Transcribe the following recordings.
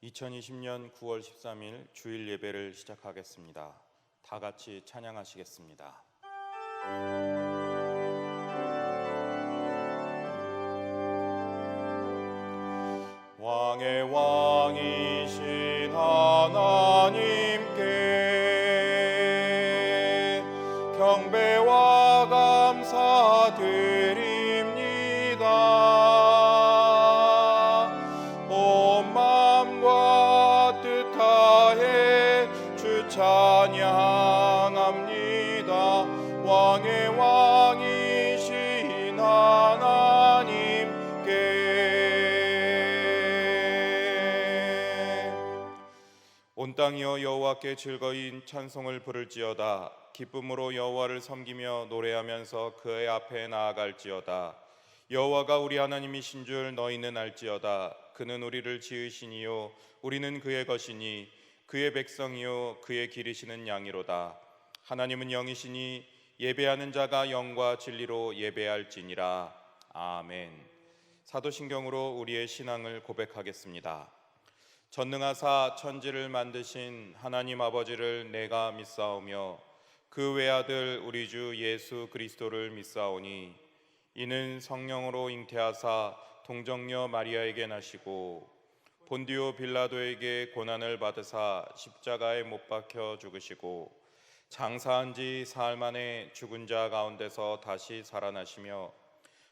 2020년 9월 13일 주일 예배를 시작하겠습니다. 다 같이 찬양하시겠습니다. 왕의 왕이신 하나님께 경배와 감사드립니다. 온 마음과 뜻 다해 주 찬양합니다. 왕의 왕이신 하나님께 온 땅이여 여호와께 즐거이 찬송을 부를지어다. 기쁨으로 여호와를 섬기며 노래하면서 그의 앞에 나아갈지어다. 여호와가 우리 하나님이신 줄 너희는 알지어다. 그는 우리를 지으시니요 우리는 그의 것이니 그의 백성이요 그의 기르시는 양이로다. 하나님은 영이시니 예배하는 자가 영과 진리로 예배할지니라. 아멘. 사도신경으로 우리의 신앙을 고백하겠습니다. 전능하사 천지를 만드신 하나님 아버지를 내가 믿사오며 그 외아들 우리 주 예수 그리스도를 믿사오니 이는 성령으로 잉태하사 동정녀 마리아에게 나시고 본디오 빌라도에게 고난을 받으사 십자가에 못 박혀 죽으시고 장사한 지 사흘 만에 죽은 자 가운데서 다시 살아나시며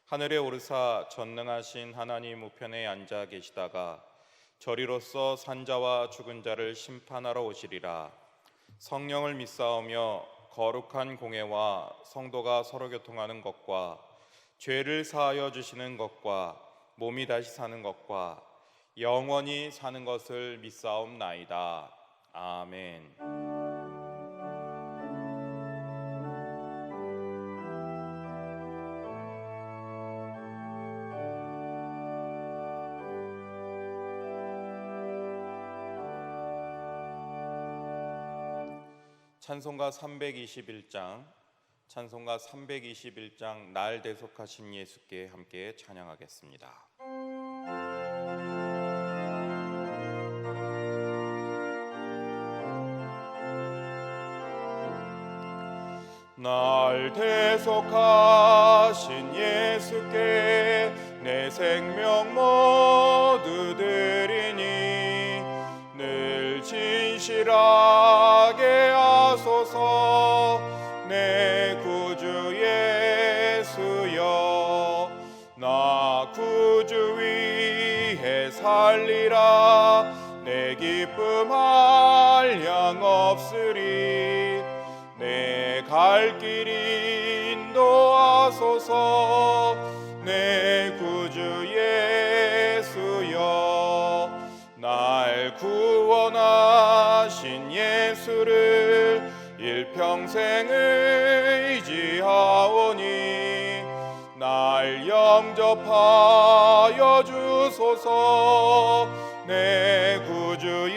하늘에 오르사 전능하신 하나님 우편에 앉아 계시다가 저리로서 산자와 죽은 자를 심판하러 오시리라. 성령을 믿사오며 거룩한 공회와 성도가 서로 교통하는 것과 죄를 사하여 주시는 것과 몸이 다시 사는 것과 영원히 사는 것을 믿사옵나이다. 아멘. 찬송가 321장 날 대속하신 예수께 함께 찬양하겠습니다. 날 대속하신 예수께 내 생명 모두 드리니 늘 진실하게 하소서. 내 구주 예수여 나 구주 위해 살리라. 내 기쁨 한량 없으리. 내 갈 길 인도하소서. 내 구주 예수여 날 구원하신 예수를 일평생 의지하오니 날 영접하여 주소서. 내 구주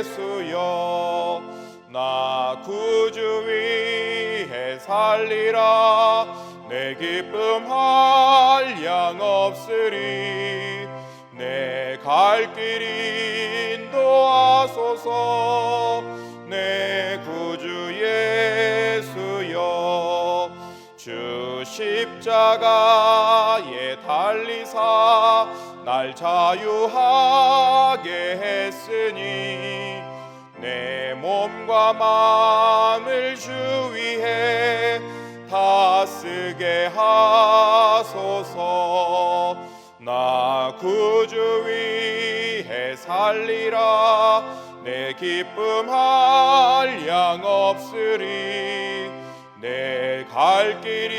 예수여 나 구주 위해 살리라. 내 기쁨 한량 없으리. 내 갈 길 인도하소서. 내 구주 예수여 주 십자가에 달리사 날 자유하게 했으니 내 몸과 마음을 주 위해 다 쓰게 하소서. 나 구주 위해 살리라. 내 기쁨 한량 없으리. 내 갈 길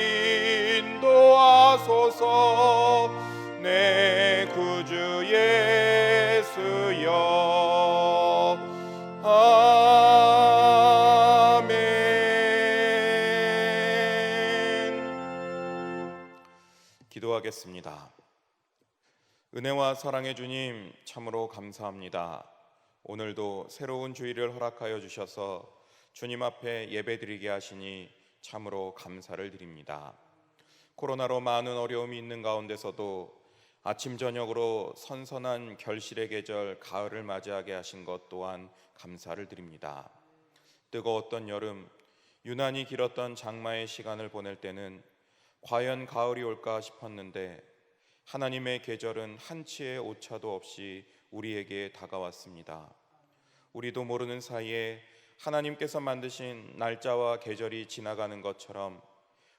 인도하소서. 내 구주 예수여 아멘. 기도하겠습니다. 은혜와 사랑의 주님 참으로 감사합니다. 오늘도 새로운 주일을 허락하여 주셔서 주님 앞에 예배드리게 하시니 참으로 감사를 드립니다. 코로나로 많은 어려움이 있는 가운데서도 아침 저녁으로 선선한 결실의 계절 가을을 맞이하게 하신 것 또한 감사를 드립니다. 뜨거웠던 여름, 유난히 길었던 장마의 시간을 보낼 때는 과연 가을이 올까 싶었는데 하나님의 계절은 한치의 오차도 없이 우리에게 다가왔습니다. 우리도 모르는 사이에 하나님께서 만드신 날짜와 계절이 지나가는 것처럼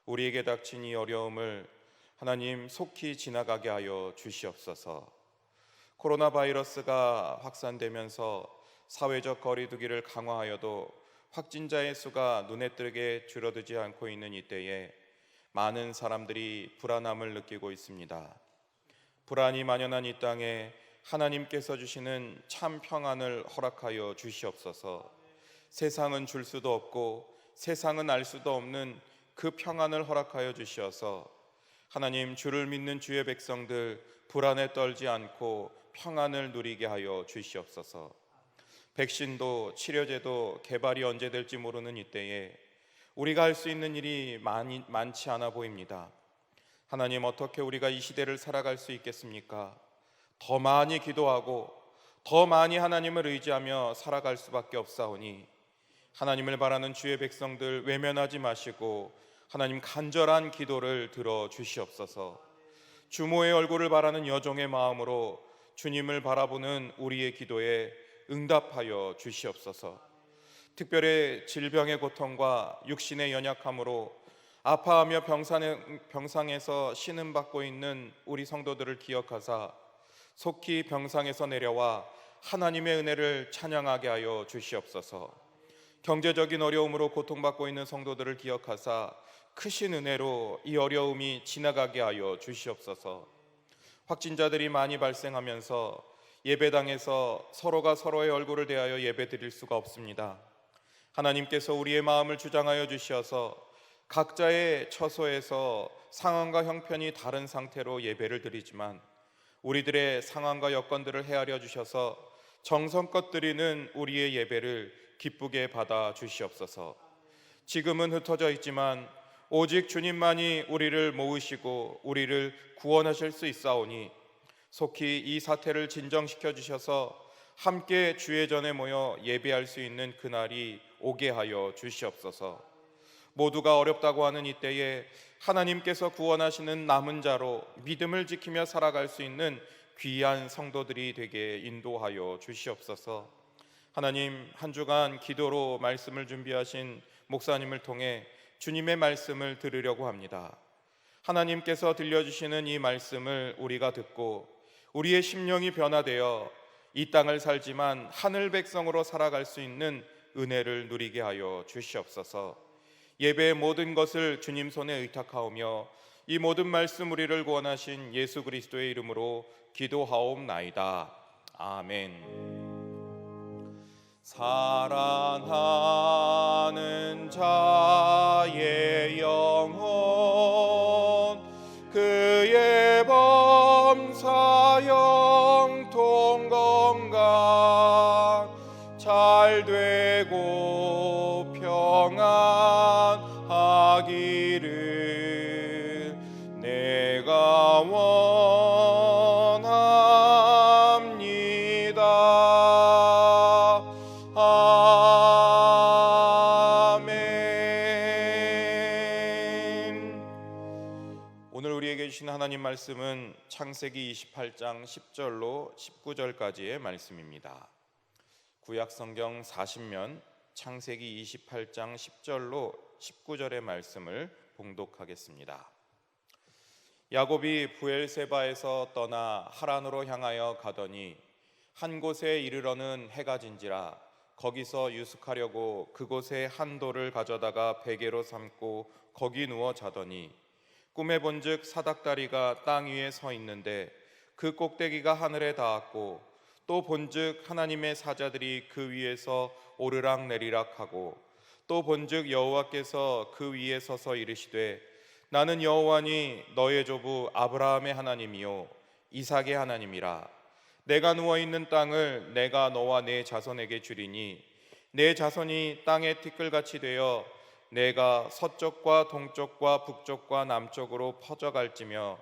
우리에게 닥친 이 어려움을 하나님 속히 지나가게 하여 주시옵소서. 코로나 바이러스가 확산되면서 사회적 거리두기를 강화하여도 확진자의 수가 눈에 띄게 줄어들지 않고 있는 이때에 많은 사람들이 불안함을 느끼고 있습니다. 불안이 만연한 이 땅에 하나님께서 주시는 참 평안을 허락하여 주시옵소서. 세상은 줄 수도 없고 세상은 알 수도 없는 그 평안을 허락하여 주시어서 하나님, 주를 믿는 주의 백성들 불안에 떨지 않고 평안을 누리게 하여 주시옵소서. 백신도 치료제도 개발이 언제 될지 모르는 이때에 우리가 할 수 있는 일이 많지 않아 보입니다. 하나님, 어떻게 우리가 이 시대를 살아갈 수 있겠습니까? 더 많이 기도하고 더 많이 하나님을 의지하며 살아갈 수밖에 없사오니 하나님을 바라는 주의 백성들 외면하지 마시고 하나님, 간절한 기도를 들어 주시옵소서. 주모의 얼굴을 바라는 여종의 마음으로 주님을 바라보는 우리의 기도에 응답하여 주시옵소서. 특별히 질병의 고통과 육신의 연약함으로 아파하며 병상에서 신음받고 있는 우리 성도들을 기억하사 속히 병상에서 내려와 하나님의 은혜를 찬양하게 하여 주시옵소서. 경제적인 어려움으로 고통받고 있는 성도들을 기억하사 크신 은혜로 이 어려움이 지나가게 하여 주시옵소서. 확진자들이 많이 발생하면서 예배당에서 서로가 서로의 얼굴을 대하여 예배드릴 수가 없습니다. 하나님께서 우리의 마음을 주장하여 주시어서 각자의 처소에서 상황과 형편이 다른 상태로 예배를 드리지만 우리들의 상황과 여건들을 헤아려 주셔서 정성껏 드리는 우리의 예배를 기쁘게 받아 주시옵소서. 지금은 흩어져 있지만 오직 주님만이 우리를 모으시고 우리를 구원하실 수 있사오니 속히 이 사태를 진정시켜 주셔서 함께 주의 전에 모여 예배할 수 있는 그날이 오게 하여 주시옵소서. 모두가 어렵다고 하는 이때에 하나님께서 구원하시는 남은 자로 믿음을 지키며 살아갈 수 있는 귀한 성도들이 되게 인도하여 주시옵소서. 하나님, 한 주간 기도로 말씀을 준비하신 목사님을 통해 주님의 말씀을 들으려고 합니다. 하나님께서 들려주시는 이 말씀을 우리가 듣고 우리의 심령이 변화되어 이 땅을 살지만 하늘 백성으로 살아갈 수 있는 은혜를 누리게 하여 주시옵소서. 예배의 모든 것을 주님 손에 의탁하오며 이 모든 말씀 우리를 구원하신 예수 그리스도의 이름으로 기도하옵나이다. 아멘. 사랑하는 자의 영혼 그의 범사 영통 건강 잘 되고 평안하기를 내가 하나님 말씀은 창세기 28장 10절로 19절까지의 말씀입니다. 구약 성경 40면 창세기 28장 10절로 19절의 말씀을 봉독하겠습니다. 야곱이 부엘세바에서 떠나 하란으로 향하여 가더니 한 곳에 이르러는 해가 진지라 거기서 유숙하려고 그곳에 한 돌을 가져다가 베개로 삼고 거기 누워 자더니 꿈에 본즉 사닥다리가 땅 위에 서 있는데 그 꼭대기가 하늘에 닿았고 또 본즉 하나님의 사자들이 그 위에서 오르락 내리락 하고 또 본즉 여호와께서 그 위에 서서 이르시되 나는 여호와니 너의 조부 아브라함의 하나님이요 이삭의 하나님이라. 내가 누워있는 땅을 내가 너와 내 자손에게 주리니 내 자손이 땅의 티끌같이 되어 내가 서쪽과 동쪽과 북쪽과 남쪽으로 퍼져갈지며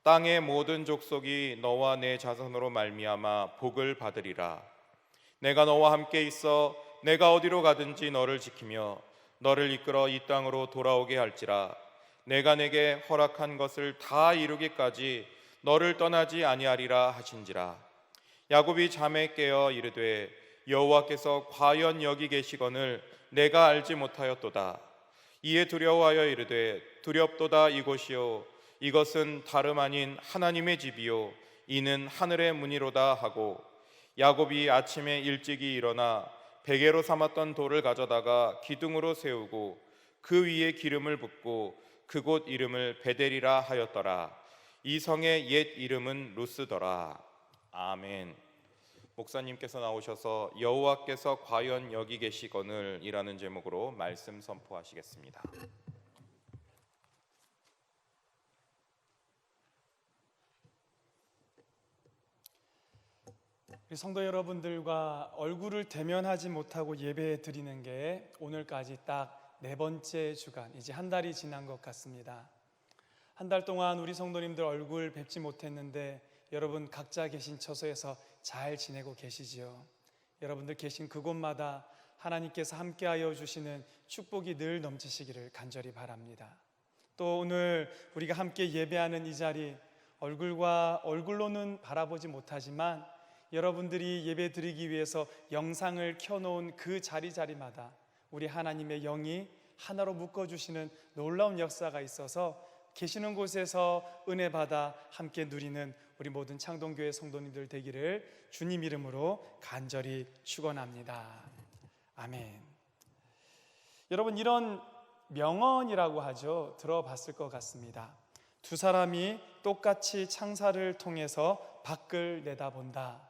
땅의 모든 족속이 너와 내 자손으로 말미암아 복을 받으리라. 내가 너와 함께 있어 내가 어디로 가든지 너를 지키며 너를 이끌어 이 땅으로 돌아오게 할지라. 내가 내게 허락한 것을 다 이루기까지 너를 떠나지 아니하리라 하신지라. 야곱이 잠에 깨어 이르되 여호와께서 과연 여기 계시거늘 내가 알지 못하였도다. 이에 두려워하여 이르되 두렵도다. 이곳이요 이것은 다름 아닌 하나님의 집이요 이는 하늘의 문이로다 하고, 야곱이 아침에 일찍이 일어나 베개로 삼았던 돌을 가져다가 기둥으로 세우고 그 위에 기름을 붓고 그곳 이름을 베델이라 하였더라. 이 성의 옛 이름은 루스더라. 아멘. 목사님께서 나오셔서 여호와께서 과연 여기 계시거늘 이라는 제목으로 말씀 선포하시겠습니다. 우리 성도 여러분들과 얼굴을 대면하지 못하고 예배 드리는 게 오늘까지 딱 4번째 주간, 이제 한 달이 지난 것 같습니다. 한 달 동안 우리 성도님들 얼굴 뵙지 못했는데 여러분 각자 계신 처소에서 잘 지내고 계시지요? 여러분들 계신 그곳마다 하나님께서 함께하여 주시는 축복이 늘 넘치시기를 간절히 바랍니다. 또 오늘 우리가 함께 예배하는 이 자리, 얼굴로는 바라보지 못하지만 여러분들이 예배 드리기 위해서 영상을 켜놓은 그 자리마다 우리 하나님의 영이 하나로 묶어주시는 놀라운 역사가 있어서 계시는 곳에서 은혜 받아 함께 누리는 우리 모든 창동교회 성도님들 되기를 주님 이름으로 간절히 축원합니다. 아멘. 여러분, 이런 명언이라고 하죠. 들어봤을 것 같습니다. 두 사람이 똑같이 창살을 통해서 밖을 내다본다.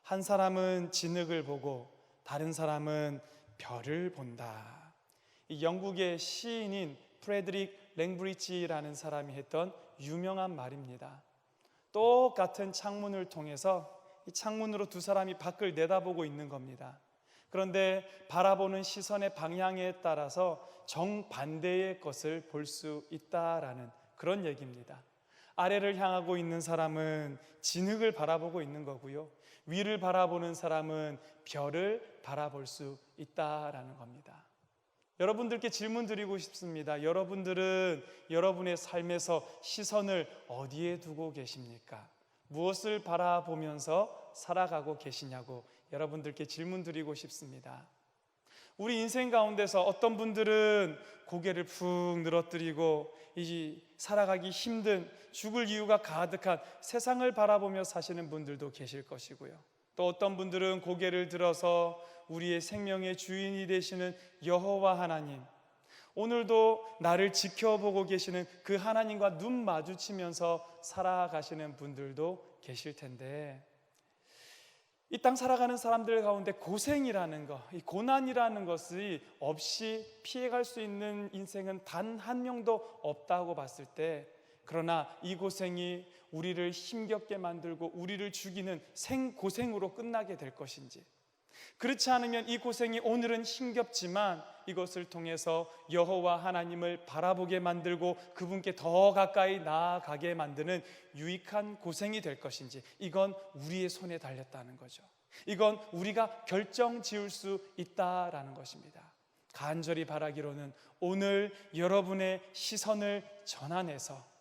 한 사람은 진흙을 보고 다른 사람은 별을 본다. 이 영국의 시인인 프레드릭 랭브리지라는 사람이 했던 유명한 말입니다. 똑같은 창문을 통해서 이 창문으로 두 사람이 밖을 내다보고 있는 겁니다. 그런데 바라보는 시선의 방향에 따라서 정반대의 것을 볼 수 있다라는 그런 얘기입니다. 아래를 향하고 있는 사람은 진흙을 바라보고 있는 거고요, 위를 바라보는 사람은 별을 바라볼 수 있다라는 겁니다. 여러분들께 질문 드리고 싶습니다. 여러분들은 여러분의 삶에서 시선을 어디에 두고 계십니까? 무엇을 바라보면서 살아가고 계시냐고 여러분들께 질문 드리고 싶습니다. 우리 인생 가운데서 어떤 분들은 고개를 푹 늘어뜨리고 살아가기 힘든, 죽을 이유가 가득한 세상을 바라보며 사시는 분들도 계실 것이고요, 또 어떤 분들은 고개를 들어서 우리의 생명의 주인이 되시는 여호와 하나님, 오늘도 나를 지켜보고 계시는 그 하나님과 눈 마주치면서 살아가시는 분들도 계실 텐데, 이 땅 살아가는 사람들 가운데 고생이라는 것, 이 고난이라는 것이 없이 피해갈 수 있는 인생은 단 한 명도 없다고 봤을 때, 그러나 이 고생이 우리를 힘겹게 만들고 우리를 죽이는 생고생으로 끝나게 될 것인지, 그렇지 않으면 이 고생이 오늘은 힘겹지만 이것을 통해서 여호와 하나님을 바라보게 만들고 그분께 더 가까이 나아가게 만드는 유익한 고생이 될 것인지, 이건 우리의 손에 달렸다는 거죠. 이건 우리가 결정 지을 수 있다라는 것입니다. 간절히 바라기로는 오늘 여러분의 시선을 전환해서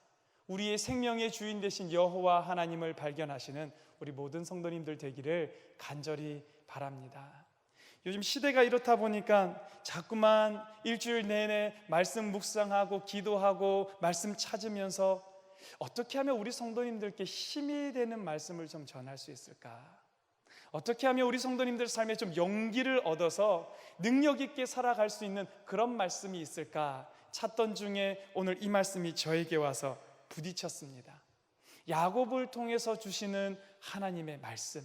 우리의 생명의 주인 되신 여호와 하나님을 발견하시는 우리 모든 성도님들 되기를 간절히 바랍니다. 요즘 시대가 이렇다 보니까 자꾸만 일주일 내내 말씀 묵상하고 기도하고 말씀 찾으면서 어떻게 하면 우리 성도님들께 힘이 되는 말씀을 좀 전할 수 있을까? 어떻게 하면 우리 성도님들 삶에 좀 용기를 얻어서 능력 있게 살아갈 수 있는 그런 말씀이 있을까 찾던 중에 오늘 이 말씀이 저에게 와서 부딪혔습니다. 야곱을 통해서 주시는 하나님의 말씀,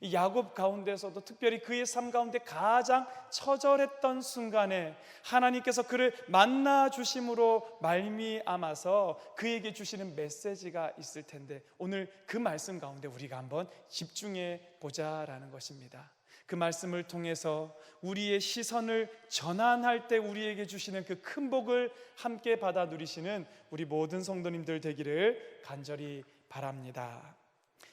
이 야곱 가운데서도 특별히 그의 삶 가운데 가장 처절했던 순간에 하나님께서 그를 만나 주심으로 말미암아서 그에게 주시는 메시지가 있을 텐데, 오늘 그 말씀 가운데 우리가 한번 집중해 보자라는 것입니다. 그 말씀을 통해서 우리의 시선을 전환할 때 우리에게 주시는 그 큰 복을 함께 받아 누리시는 우리 모든 성도님들 되기를 간절히 바랍니다.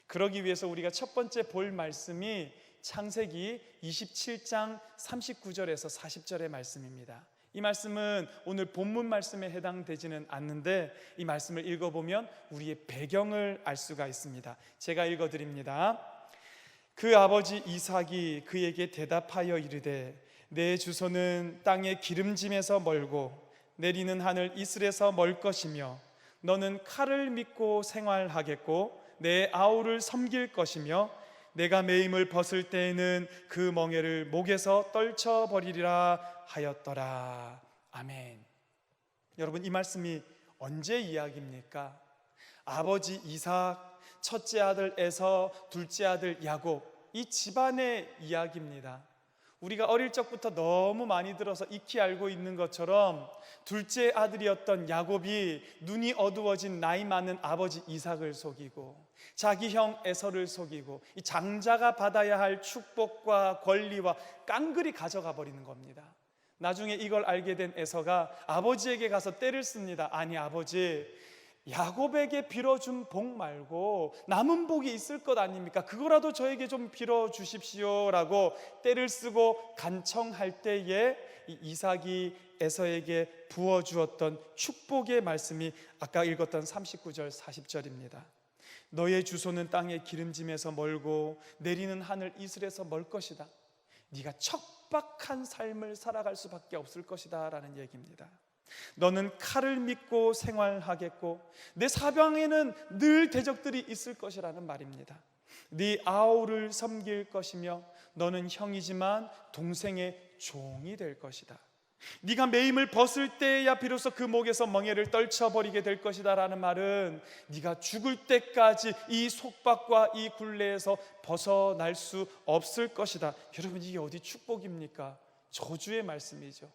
그러기 위해서 우리가 첫 번째 볼 말씀이 창세기 27장 39절에서 40절의 말씀입니다. 이 말씀은 오늘 본문 말씀에 해당되지는 않는데 이 말씀을 읽어보면 우리의 배경을 알 수가 있습니다. 제가 읽어드립니다. 그 아버지 이삭이 그에게 대답하여 이르되 내 주소는 땅의 기름짐에서 멀고 내리는 하늘 이슬에서 멀 것이며 너는 칼을 믿고 생활하겠고 내 아우를 섬길 것이며 내가 매임을 벗을 때에는 그 멍에를 목에서 떨쳐버리리라 하였더라. 아멘. 여러분, 이 말씀이 언제 이야기입니까? 아버지 이삭, 첫째 아들 에서, 둘째 아들 야곱, 이 집안의 이야기입니다. 우리가 어릴 적부터 너무 많이 들어서 익히 알고 있는 것처럼 둘째 아들이었던 야곱이 눈이 어두워진 나이 많은 아버지 이삭을 속이고 자기 형 에서를 속이고 이 장자가 받아야 할 축복과 권리와 깡그리 가져가 버리는 겁니다. 나중에 이걸 알게 된 에서가 아버지에게 가서 떼를 씁니다. 아니 아버지, 야곱에게 빌어준 복 말고 남은 복이 있을 것 아닙니까? 그거라도 저에게 좀 빌어주십시오 라고 떼를 쓰고 간청할 때에 이삭이 에서에게 부어주었던 축복의 말씀이 아까 읽었던 39절 40절입니다. 너의 주소는 땅의 기름짐에서 멀고 내리는 하늘 이슬에서 멀 것이다. 네가 척박한 삶을 살아갈 수밖에 없을 것이다 라는 얘기입니다. 너는 칼을 믿고 생활하겠고 내 사방에는 늘 대적들이 있을 것이라는 말입니다. 네 아우를 섬길 것이며 너는 형이지만 동생의 종이 될 것이다. 네가 매임을 벗을 때야 비로소 그 목에서 멍에를 떨쳐버리게 될 것이다 라는 말은 네가 죽을 때까지 이 속박과 이 굴레에서 벗어날 수 없을 것이다. 여러분, 이게 어디 축복입니까? 저주의 말씀이죠.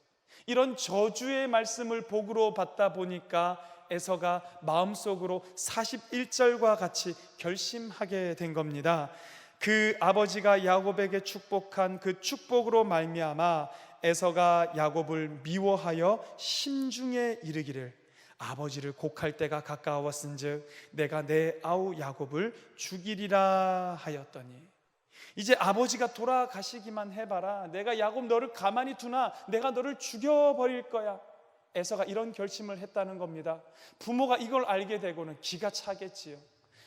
이런 저주의 말씀을 복으로 받다 보니까 에서가 마음속으로 41절과 같이 결심하게 된 겁니다. 그 아버지가 야곱에게 축복한 그 축복으로 말미암아 에서가 야곱을 미워하여 심중에 이르기를 아버지를 곡할 때가 가까웠은즉 내가 내 아우 야곱을 죽이리라 하였더니 이제 아버지가 돌아가시기만 해봐라. 내가 야곱 너를 가만히 두나 내가 너를 죽여버릴 거야. 에서가 이런 결심을 했다는 겁니다. 부모가 이걸 알게 되고는 기가 차겠지요.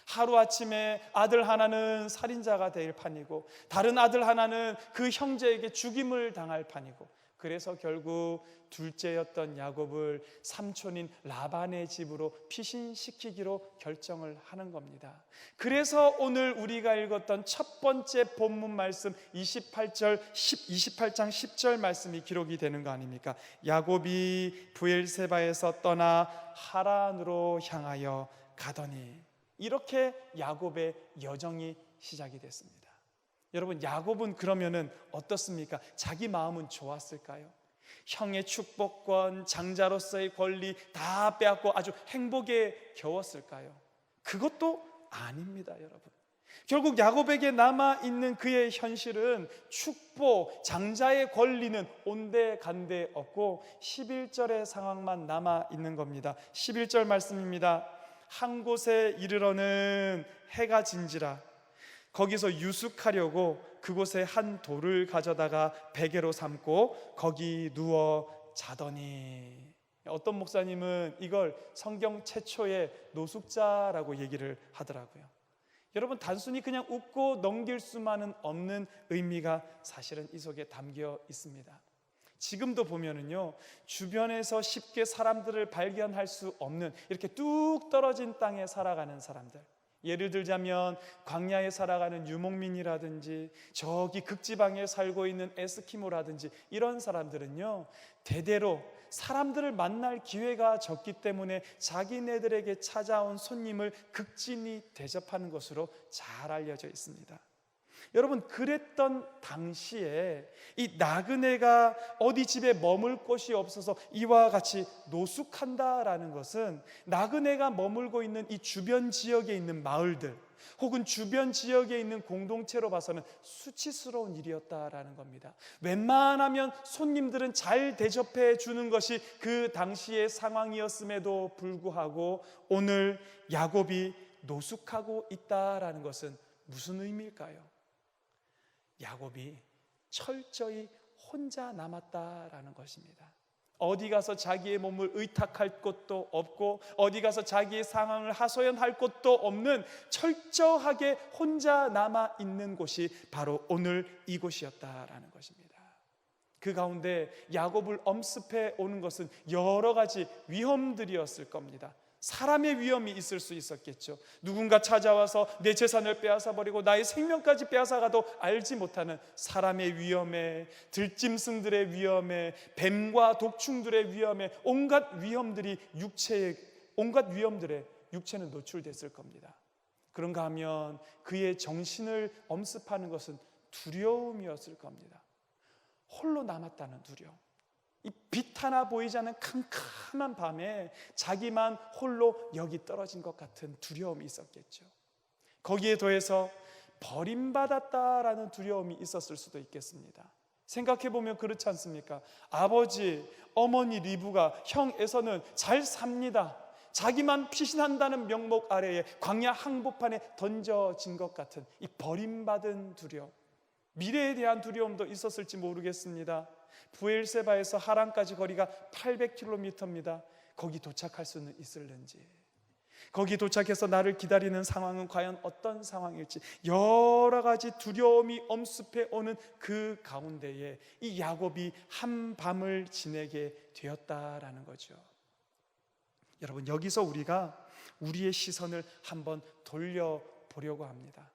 하루아침에 아들 하나는 살인자가 될 판이고 다른 아들 하나는 그 형제에게 죽임을 당할 판이고 그래서 결국 둘째였던 야곱을 삼촌인 라반의 집으로 피신시키기로 결정을 하는 겁니다. 그래서 오늘 우리가 읽었던 첫 번째 본문 말씀 28장 10절 말씀이 기록이 되는 거 아닙니까? 야곱이 브엘세바에서 떠나 하란으로 향하여 가더니 이렇게 야곱의 여정이 시작이 됐습니다. 여러분, 야곱은 그러면은 어떻습니까? 자기 마음은 좋았을까요? 형의 축복권, 장자로서의 권리 다 빼앗고 아주 행복에 겨웠을까요? 그것도 아닙니다, 여러분. 결국 야곱에게 남아있는 그의 현실은 축복, 장자의 권리는 온데간데 없고 11절의 상황만 남아있는 겁니다. 11절 말씀입니다. 한 곳에 이르러는 해가 진지라 거기서 유숙하려고 그곳에 한 돌을 가져다가 베개로 삼고 거기 누워 자더니 어떤 목사님은 이걸 성경 최초의 노숙자라고 얘기를 하더라고요. 여러분, 단순히 그냥 웃고 넘길 수만은 없는 의미가 사실은 이 속에 담겨 있습니다. 지금도 보면은요, 주변에서 쉽게 사람들을 발견할 수 없는 이렇게 뚝 떨어진 땅에 살아가는 사람들, 예를 들자면 광야에 살아가는 유목민이라든지 저기 극지방에 살고 있는 에스키모라든지 이런 사람들은요, 대대로 사람들을 만날 기회가 적기 때문에 자기네들에게 찾아온 손님을 극진히 대접하는 것으로 잘 알려져 있습니다. 여러분, 그랬던 당시에 이 나그네가 어디 집에 머물 곳이 없어서 이와 같이 노숙한다라는 것은 나그네가 머물고 있는 이 주변 지역에 있는 마을들, 혹은 주변 지역에 있는 공동체로 봐서는 수치스러운 일이었다라는 겁니다. 웬만하면 손님들은 잘 대접해 주는 것이 그 당시의 상황이었음에도 불구하고 오늘 야곱이 노숙하고 있다라는 것은 무슨 의미일까요? 야곱이 철저히 혼자 남았다라는 것입니다. 어디 가서 자기의 몸을 의탁할 곳도 없고 어디 가서 자기의 상황을 하소연할 곳도 없는 철저하게 혼자 남아 있는 곳이 바로 오늘 이곳이었다라는 것입니다. 그 가운데 야곱을 엄습해 오는 것은 여러 가지 위험들이었을 겁니다. 사람의 위험이 있을 수 있었겠죠. 누군가 찾아와서 내 재산을 빼앗아 버리고 나의 생명까지 빼앗아가도 알지 못하는 사람의 위험에, 들짐승들의 위험에, 뱀과 독충들의 위험에, 온갖 위험들의 육체는 노출됐을 겁니다. 그런가 하면 그의 정신을 엄습하는 것은 두려움이었을 겁니다. 홀로 남았다는 두려움. 이 빛 하나 보이지 않는 캄캄한 밤에 자기만 홀로 여기 떨어진 것 같은 두려움이 있었겠죠. 거기에 더해서 버림받았다라는 두려움이 있었을 수도 있겠습니다. 생각해보면 그렇지 않습니까? 아버지, 어머니 리브가 형 에서는 잘 삽니다. 자기만 피신한다는 명목 아래에 광야 항복판에 던져진 것 같은 이 버림받은 두려움, 미래에 대한 두려움도 있었을지 모르겠습니다. 부엘세바에서 하란까지 거리가 800km입니다. 거기 도착할 수는 있을는지, 거기 도착해서 나를 기다리는 상황은 과연 어떤 상황일지, 여러 가지 두려움이 엄습해 오는 그 가운데에 이 야곱이 한밤을 지내게 되었다라는 거죠. 여러분, 여기서 우리가 우리의 시선을 한번 돌려보려고 합니다.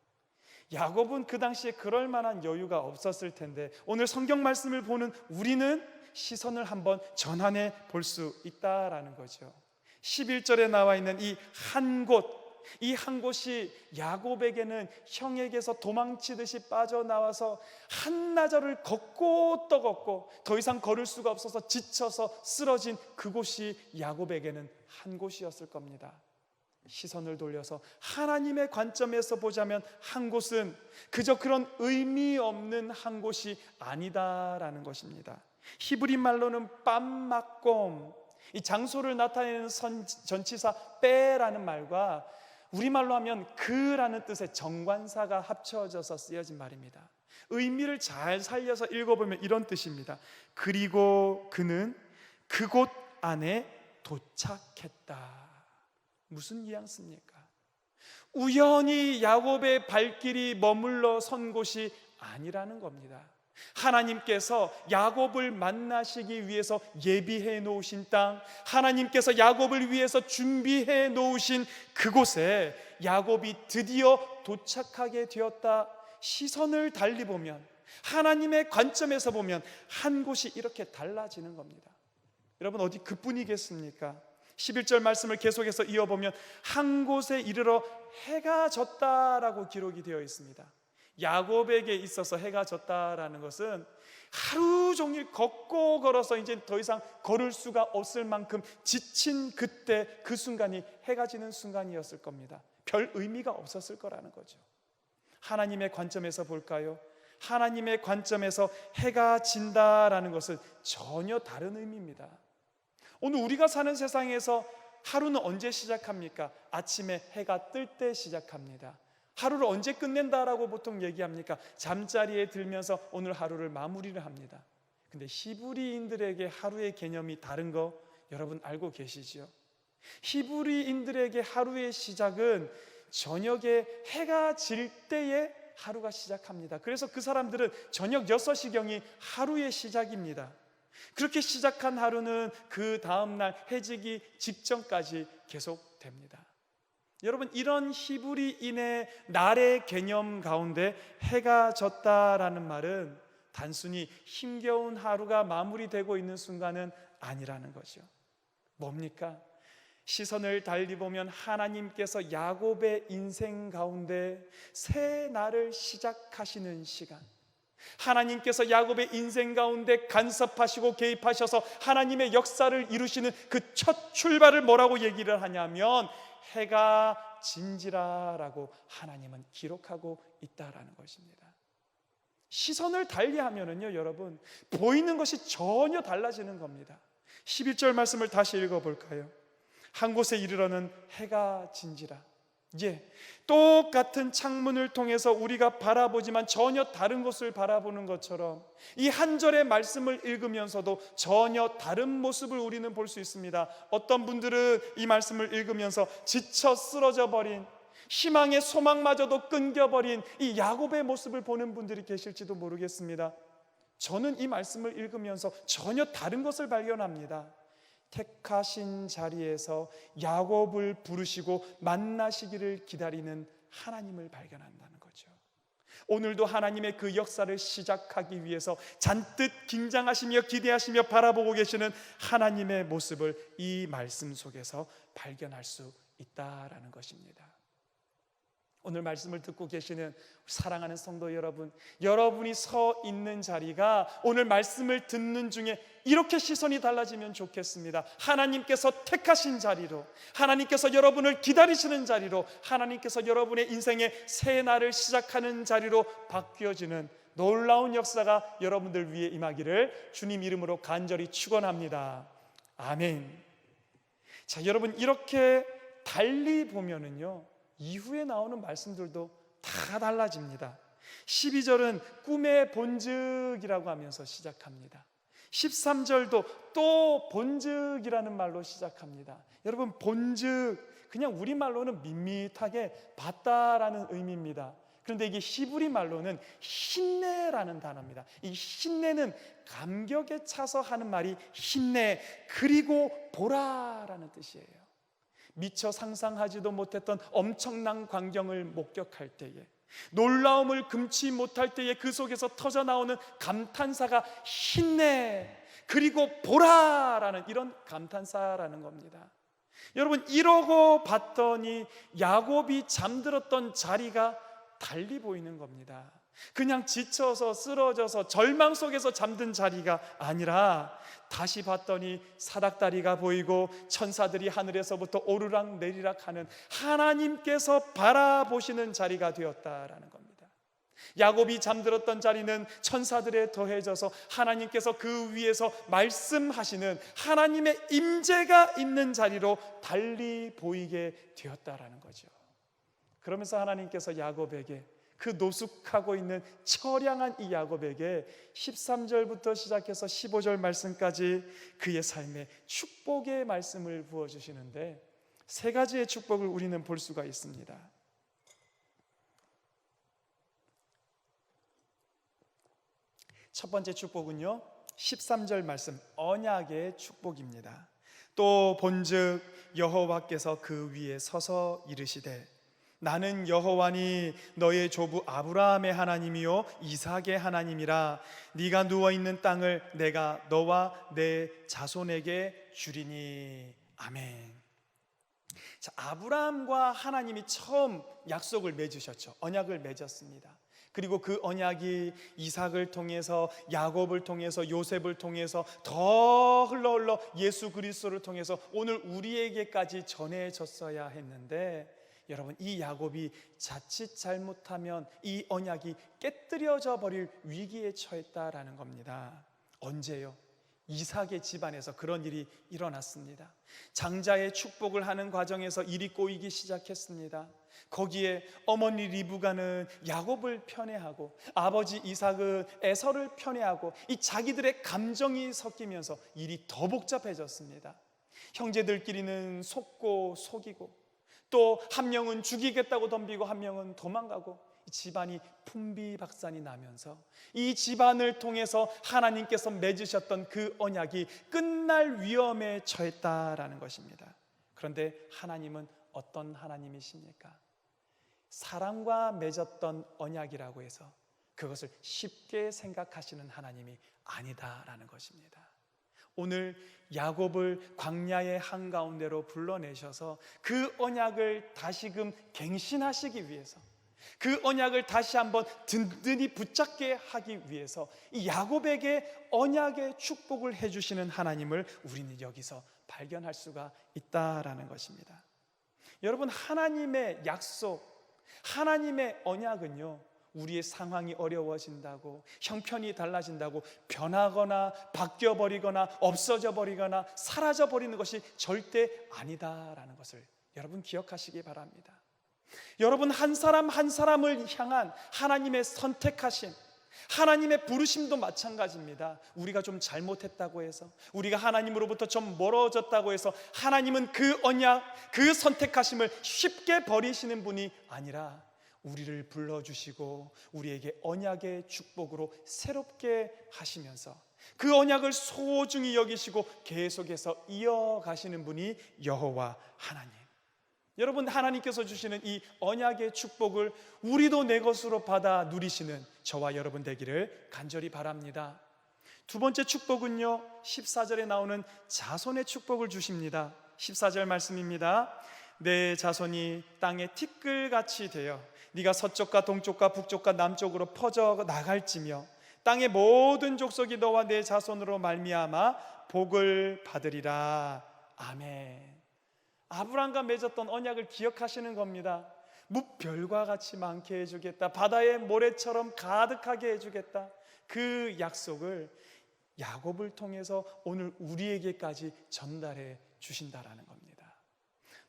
야곱은 그 당시에 그럴 만한 여유가 없었을 텐데 오늘 성경 말씀을 보는 우리는 시선을 한번 전환해 볼 수 있다라는 거죠. 11절에 나와 있는 이 한 곳이 야곱에게는 형에게서 도망치듯이 빠져나와서 한나절을 걷고 또 걷고 더 이상 걸을 수가 없어서 지쳐서 쓰러진 그곳이 야곱에게는 한 곳이었을 겁니다. 시선을 돌려서 하나님의 관점에서 보자면 한 곳은 그저 그런 의미 없는 한 곳이 아니다라는 것입니다. 히브리 말로는 빰막곰, 이 장소를 나타내는 전치사 빼라는 말과 우리말로 하면 그라는 뜻의 정관사가 합쳐져서 쓰여진 말입니다. 의미를 잘 살려서 읽어보면 이런 뜻입니다. 그리고 그는 그곳 안에 도착했다. 무슨 뉘앙스입니까? 우연히 야곱의 발길이 머물러 선 곳이 아니라는 겁니다. 하나님께서 야곱을 만나시기 위해서 예비해 놓으신 땅, 하나님께서 야곱을 위해서 준비해 놓으신 그곳에 야곱이 드디어 도착하게 되었다. 시선을 달리 보면, 하나님의 관점에서 보면 한 곳이 이렇게 달라지는 겁니다. 여러분, 어디 그뿐이겠습니까? 11절 말씀을 계속해서 이어보면 한 곳에 이르러 해가 졌다라고 기록이 되어 있습니다. 야곱에게 있어서 해가 졌다라는 것은 하루 종일 걷고 걸어서 이제 더 이상 걸을 수가 없을 만큼 지친 그때 그 순간이 해가 지는 순간이었을 겁니다. 별 의미가 없었을 거라는 거죠. 하나님의 관점에서 볼까요? 하나님의 관점에서 해가 진다라는 것은 전혀 다른 의미입니다. 오늘 우리가 사는 세상에서 하루는 언제 시작합니까? 아침에 해가 뜰 때 시작합니다. 하루를 언제 끝낸다라고 보통 얘기합니까? 잠자리에 들면서 오늘 하루를 마무리를 합니다. 근데 히브리인들에게 하루의 개념이 다른 거 여러분 알고 계시죠? 히브리인들에게 하루의 시작은 저녁에 해가 질 때에 하루가 시작합니다. 그래서 그 사람들은 저녁 6시경이 하루의 시작입니다. 그렇게 시작한 하루는 그 다음날 해지기 직전까지 계속됩니다. 여러분, 이런 히브리인의 날의 개념 가운데 해가 졌다라는 말은 단순히 힘겨운 하루가 마무리되고 있는 순간은 아니라는 거죠. 뭡니까? 시선을 달리 보면 하나님께서 야곱의 인생 가운데 새 날을 시작하시는 시간, 하나님께서 야곱의 인생 가운데 간섭하시고 개입하셔서 하나님의 역사를 이루시는 그 첫 출발을 뭐라고 얘기를 하냐면 해가 진지라라고 하나님은 기록하고 있다라는 것입니다. 시선을 달리하면은요, 여러분, 보이는 것이 전혀 달라지는 겁니다. 11절 말씀을 다시 읽어볼까요? 한 곳에 이르러는 해가 진지라. 똑같은 창문을 통해서 우리가 바라보지만 전혀 다른 곳을 바라보는 것처럼 이 한 절의 말씀을 읽으면서도 전혀 다른 모습을 우리는 볼 수 있습니다. 어떤 분들은 이 말씀을 읽으면서 지쳐 쓰러져 버린, 희망의 소망마저도 끊겨버린 이 야곱의 모습을 보는 분들이 계실지도 모르겠습니다. 저는 이 말씀을 읽으면서 전혀 다른 것을 발견합니다. 택하신 자리에서 야곱을 부르시고 만나시기를 기다리는 하나님을 발견한다는 거죠. 오늘도 하나님의 그 역사를 시작하기 위해서 잔뜩 긴장하시며 기대하시며 바라보고 계시는 하나님의 모습을 이 말씀 속에서 발견할 수 있다라는 것입니다. 오늘 말씀을 듣고 계시는 사랑하는 성도 여러분, 여러분이 서 있는 자리가 오늘 말씀을 듣는 중에 이렇게 시선이 달라지면 좋겠습니다. 하나님께서 택하신 자리로, 하나님께서 여러분을 기다리시는 자리로, 하나님께서 여러분의 인생의 새 날을 시작하는 자리로 바뀌어지는 놀라운 역사가 여러분들 위해 임하기를 주님 이름으로 간절히 축원합니다. 아멘. 자, 여러분, 이렇게 달리 보면은요, 이후에 나오는 말씀들도 다 달라집니다. 12절은 꿈의 본즉이라고 하면서 시작합니다. 13절도 또 본즉이라는 말로 시작합니다. 여러분, 본즉, 그냥 우리말로는 밋밋하게 봤다라는 의미입니다. 그런데 이게 히브리 말로는 힘내라는 단어입니다. 이 힘내는 감격에 차서 하는 말이 힘내, 그리고 보라라는 뜻이에요. 미처 상상하지도 못했던 엄청난 광경을 목격할 때에, 놀라움을 금치 못할 때에 그 속에서 터져나오는 감탄사가 힘내, 그리고 보라라는 이런 감탄사라는 겁니다. 여러분, 이러고 봤더니 야곱이 잠들었던 자리가 달리 보이는 겁니다. 그냥 지쳐서 쓰러져서 절망 속에서 잠든 자리가 아니라 다시 봤더니 사닥다리가 보이고 천사들이 하늘에서부터 오르락 내리락 하는 하나님께서 바라보시는 자리가 되었다라는 겁니다. 야곱이 잠들었던 자리는 천사들에 더해져서 하나님께서 그 위에서 말씀하시는 하나님의 임재가 있는 자리로 달리 보이게 되었다라는 거죠. 그러면서 하나님께서 야곱에게, 그 노숙하고 있는 처량한 이 야곱에게 13절부터 시작해서 15절 말씀까지 그의 삶에 축복의 말씀을 부어주시는데, 세 가지의 축복을 우리는 볼 수가 있습니다. 첫 번째 축복은요, 13절 말씀, 언약의 축복입니다. 또 본즉 여호와께서 그 위에 서서 이르시되 나는 여호와니 너의 조부 아브라함의 하나님이요 이삭의 하나님이라. 네가 누워있는 땅을 내가 너와 내 자손에게 주리니. 아멘. 자, 아브라함과 하나님이 처음 약속을 맺으셨죠. 언약을 맺었습니다. 그리고 그 언약이 이삭을 통해서, 야곱을 통해서, 요셉을 통해서 더 흘러 예수 그리스도를 통해서 오늘 우리에게까지 전해졌어야 했는데, 여러분, 이 야곱이 자칫 잘못하면 이 언약이 깨뜨려져 버릴 위기에 처했다라는 겁니다. 언제요? 이삭의 집안에서 그런 일이 일어났습니다. 장자의 축복을 하는 과정에서 일이 꼬이기 시작했습니다. 거기에 어머니 리브가는 야곱을 편애하고 아버지 이삭은 에서를 편애하고 이 자기들의 감정이 섞이면서 일이 더 복잡해졌습니다. 형제들끼리는 속고 속이고, 또 한 명은 죽이겠다고 덤비고 한 명은 도망가고, 집안이 풍비박산이 나면서 이 집안을 통해서 하나님께서 맺으셨던 그 언약이 끝날 위험에 처했다라는 것입니다. 그런데 하나님은 어떤 하나님이십니까? 사랑과 맺었던 언약이라고 해서 그것을 쉽게 생각하시는 하나님이 아니다라는 것입니다. 오늘 야곱을 광야의 한가운데로 불러내셔서 그 언약을 다시금 갱신하시기 위해서, 그 언약을 다시 한번 든든히 붙잡게 하기 위해서 이 야곱에게 언약의 축복을 해주시는 하나님을 우리는 여기서 발견할 수가 있다라는 것입니다. 여러분, 하나님의 약속, 하나님의 언약은요, 우리의 상황이 어려워진다고, 형편이 달라진다고 변하거나 바뀌어버리거나 없어져 버리거나 사라져 버리는 것이 절대 아니다라는 것을 여러분 기억하시기 바랍니다. 여러분, 한 사람 한 사람을 향한 하나님의 선택하심, 하나님의 부르심도 마찬가지입니다. 우리가 좀 잘못했다고 해서, 우리가 하나님으로부터 좀 멀어졌다고 해서 하나님은 그 언약, 그 선택하심을 쉽게 버리시는 분이 아니라 우리를 불러주시고 우리에게 언약의 축복으로 새롭게 하시면서 그 언약을 소중히 여기시고 계속해서 이어가시는 분이 여호와 하나님. 여러분, 하나님께서 주시는 이 언약의 축복을 우리도 내 것으로 받아 누리시는 저와 여러분 되기를 간절히 바랍니다. 두 번째 축복은요, 14절에 나오는 자손의 축복을 주십니다. 14절 말씀입니다. 내 자손이 땅에 티끌같이 되어 네가 서쪽과 동쪽과 북쪽과 남쪽으로 퍼져 나갈지며 땅의 모든 족속이 너와 내 자손으로 말미암아 복을 받으리라. 아멘. 아브라함과 맺었던 언약을 기억하시는 겁니다. 무별과 같이 많게 해주겠다, 바다의 모래처럼 가득하게 해주겠다, 그 약속을 야곱을 통해서 오늘 우리에게까지 전달해 주신다라는 겁니다.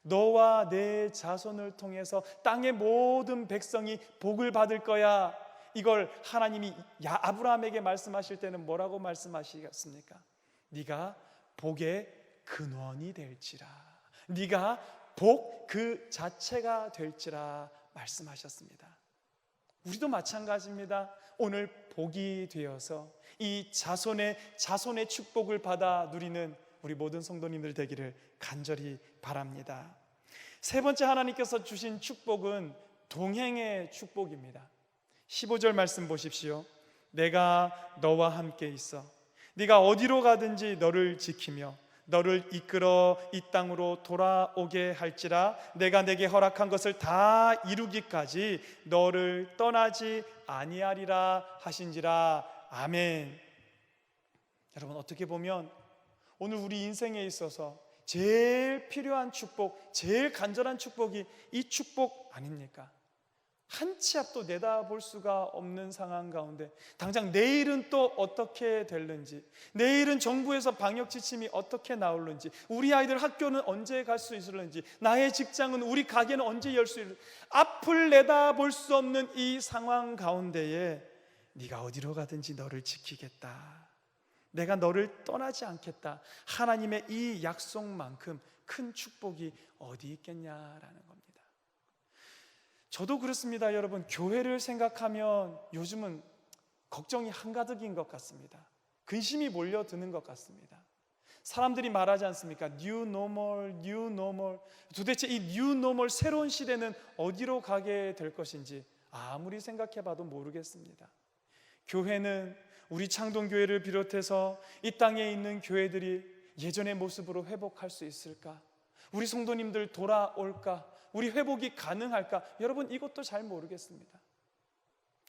너와 내 자손을 통해서 땅의 모든 백성이 복을 받을 거야. 이걸 하나님이 아브라함에게 말씀하실 때는 뭐라고 말씀하시겠습니까? 네가 복의 근원이 될지라, 네가 복 그 자체가 될지라 말씀하셨습니다. 우리도 마찬가지입니다. 오늘 복이 되어서 이 자손의 축복을 받아 누리는 우리 모든 성도님들 되기를 간절히 바랍니다. 세 번째 하나님께서 주신 축복은 동행의 축복입니다. 15절 말씀 보십시오. 내가 너와 함께 있어 네가 어디로 가든지 너를 지키며 너를 이끌어 이 땅으로 돌아오게 할지라. 내가 내게 허락한 것을 다 이루기까지 너를 떠나지 아니하리라 하신지라. 아멘. 여러분, 어떻게 보면 오늘 우리 인생에 있어서 제일 필요한 축복, 제일 간절한 축복이 이 축복 아닙니까? 한 치 앞도 내다볼 수가 없는 상황 가운데 당장 내일은 또 어떻게 될는지, 내일은 정부에서 방역 지침이 어떻게 나올는지, 우리 아이들 학교는 언제 갈 수 있을는지, 나의 직장은, 우리 가게는 언제 열 수 있을지, 앞을 내다볼 수 없는 이 상황 가운데에 네가 어디로 가든지 너를 지키겠다, 내가 너를 떠나지 않겠다, 하나님의 이 약속만큼 큰 축복이 어디 있겠냐라는 겁니다. 저도 그렇습니다. 여러분, 교회를 생각하면 요즘은 걱정이 한가득인 것 같습니다. 근심이 몰려드는 것 같습니다. 사람들이 말하지 않습니까? New normal, new normal. 도대체 이 new normal, 새로운 시대는 어디로 가게 될 것인지 아무리 생각해봐도 모르겠습니다. 교회는, 우리 창동교회를 비롯해서 이 땅에 있는 교회들이 예전의 모습으로 회복할 수 있을까? 우리 성도님들 돌아올까? 우리 회복이 가능할까? 여러분, 이것도 잘 모르겠습니다.